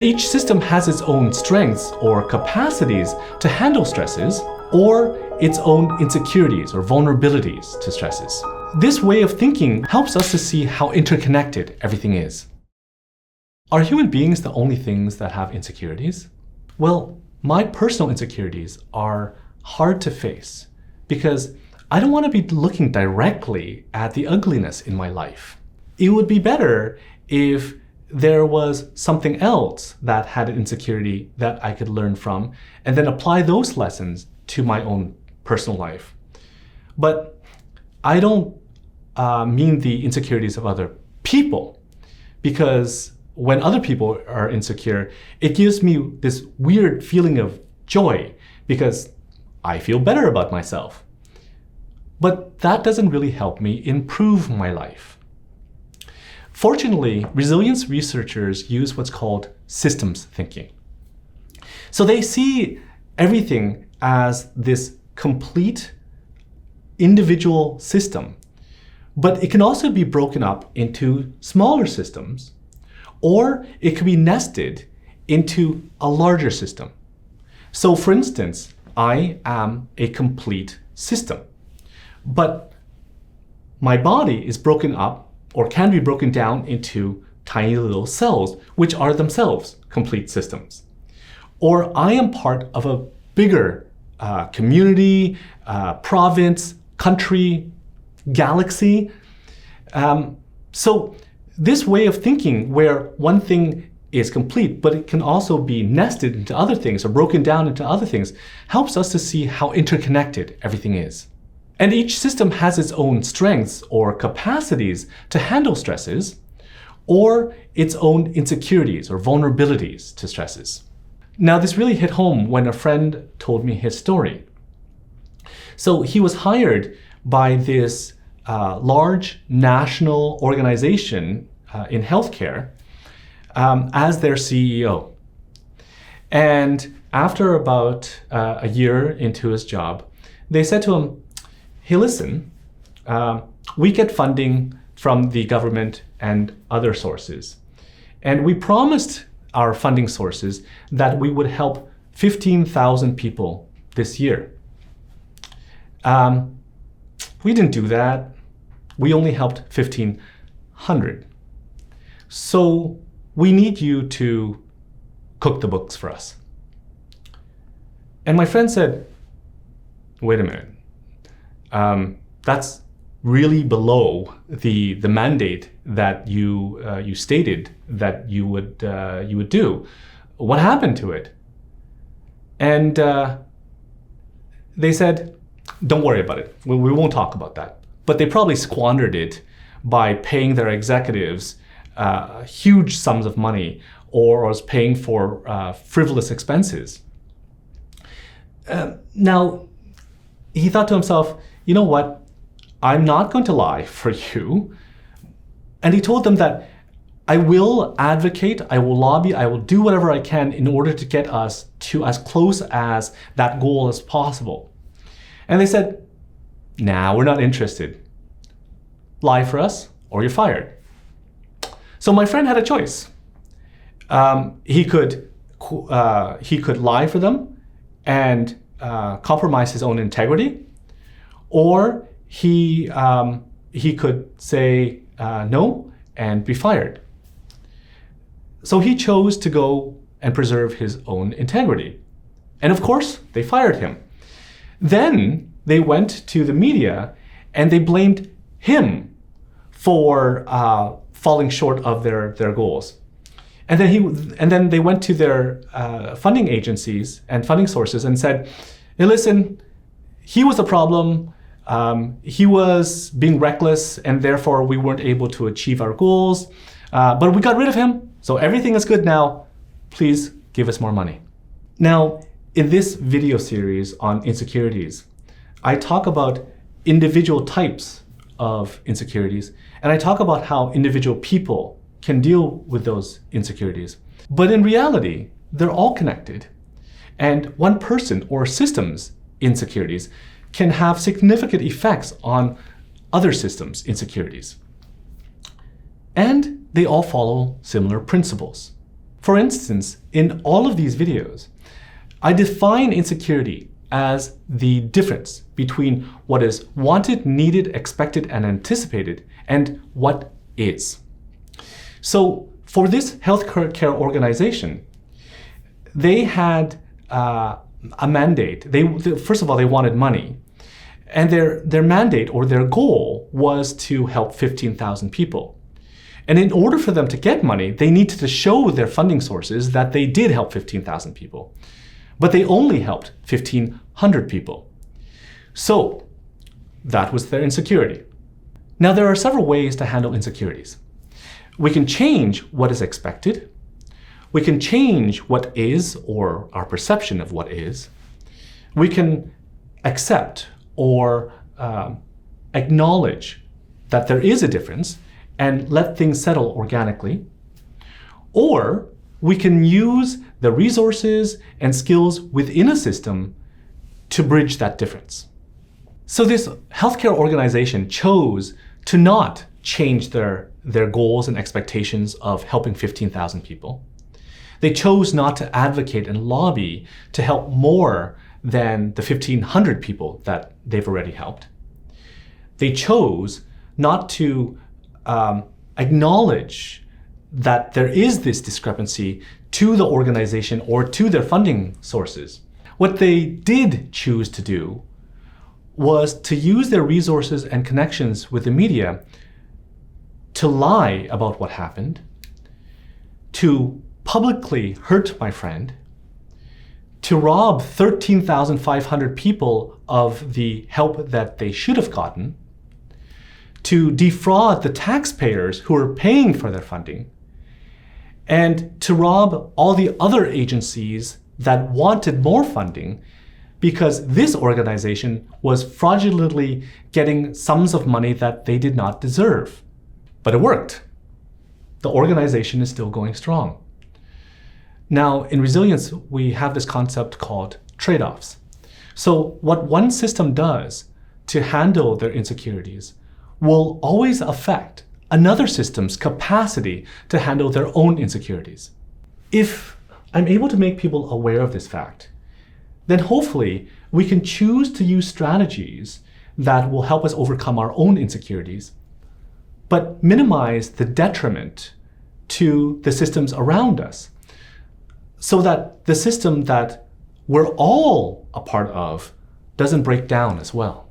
Each system has its own strengths or capacities to handle stresses, or its own insecurities or vulnerabilities to stresses. This way of thinking helps us to see how interconnected everything is. Are human beings the only things that have insecurities? Well, my personal insecurities are hard to face because I don't want to be looking directly at the ugliness in my life. It would be better if there was something else that had an insecurity that I could learn from and then apply those lessons to my own personal life. But I don't mean the insecurities of other people, because when other people are insecure, it gives me this weird feeling of joy because I feel better about myself. But that doesn't really help me improve my life. Fortunately, resilience researchers use what's called systems thinking. So they see everything as this complete individual system, but it can also be broken up into smaller systems, or it can be nested into a larger system. So for instance, I am a complete system, but my body is broken up or can be broken down into tiny little cells, which are themselves complete systems. Or I am part of a bigger community, province, country, galaxy. So this way of thinking, where one thing is complete, but it can also be nested into other things or broken down into other things, helps us to see how interconnected everything is. And each system has its own strengths or capacities to handle stresses, or its own insecurities or vulnerabilities to stresses. Now, this really hit home when a friend told me his story. So he was hired by this large national organization in healthcare as their CEO. And after about a year into his job, they said to him, "Hey, listen, we get funding from the government and other sources. And we promised our funding sources that we would help 15,000 people this year. We didn't do that. We only helped 1,500. So we need you to cook the books for us." And my friend said, "Wait a minute. That's really below the mandate that you stated that you would do. What happened to it?" And they said, "Don't worry about it. We won't talk about that." But they probably squandered it by paying their executives huge sums of money, or was paying for frivolous expenses. Now, he thought to himself, "You know what? I'm not going to lie for you." And he told them that I will advocate, I will lobby, I will do whatever I can in order to get us to as close as that goal as possible. And they said, "Nah, we're not interested. Lie for us or you're fired." So my friend had a choice. He could lie for them and compromise his own integrity, or he could say no and be fired. So he chose to go and preserve his own integrity. And of course, they fired him. Then they went to the media and they blamed him for falling short of their goals. And then they went to their funding agencies and funding sources and said, "Hey, listen, he was the problem. He was being reckless, and therefore we weren't able to achieve our goals. But we got rid of him, so everything is good now. Please give us more money." Now, in this video series on insecurities, I talk about individual types of insecurities, and I talk about how individual people can deal with those insecurities. But in reality, they're all connected. And one person or system's insecurities can have significant effects on other systems' insecurities. And they all follow similar principles. For instance, in all of these videos, I define insecurity as the difference between what is wanted, needed, expected, and anticipated, and what is. So for this healthcare organization, they had a mandate. First of all, they wanted money. And their mandate or their goal was to help 15,000 people. And in order for them to get money, they needed to show their funding sources that they did help 15,000 people. But they only helped 1,500 people. So that was their insecurity. Now, there are several ways to handle insecurities. We can change what is expected. We can change what is, or our perception of what is. We can accept or acknowledge that there is a difference and let things settle organically. Or we can use the resources and skills within a system to bridge that difference. So this healthcare organization chose to not change their goals and expectations of helping 15,000 people. They chose not to advocate and lobby to help more than the 1,500 people that they've already helped. They chose not to acknowledge that there is this discrepancy to the organization or to their funding sources. What they did choose to do was to use their resources and connections with the media to lie about what happened, to publicly hurt my friend, to rob 13,500 people of the help that they should have gotten, to defraud the taxpayers who are paying for their funding, and to rob all the other agencies that wanted more funding because this organization was fraudulently getting sums of money that they did not deserve. But it worked. The organization is still going strong. Now, in resilience, we have this concept called trade-offs. So what one system does to handle their insecurities will always affect another system's capacity to handle their own insecurities. If I'm able to make people aware of this fact, then hopefully we can choose to use strategies that will help us overcome our own insecurities, but minimize the detriment to the systems around us, so that the system that we're all a part of doesn't break down as well.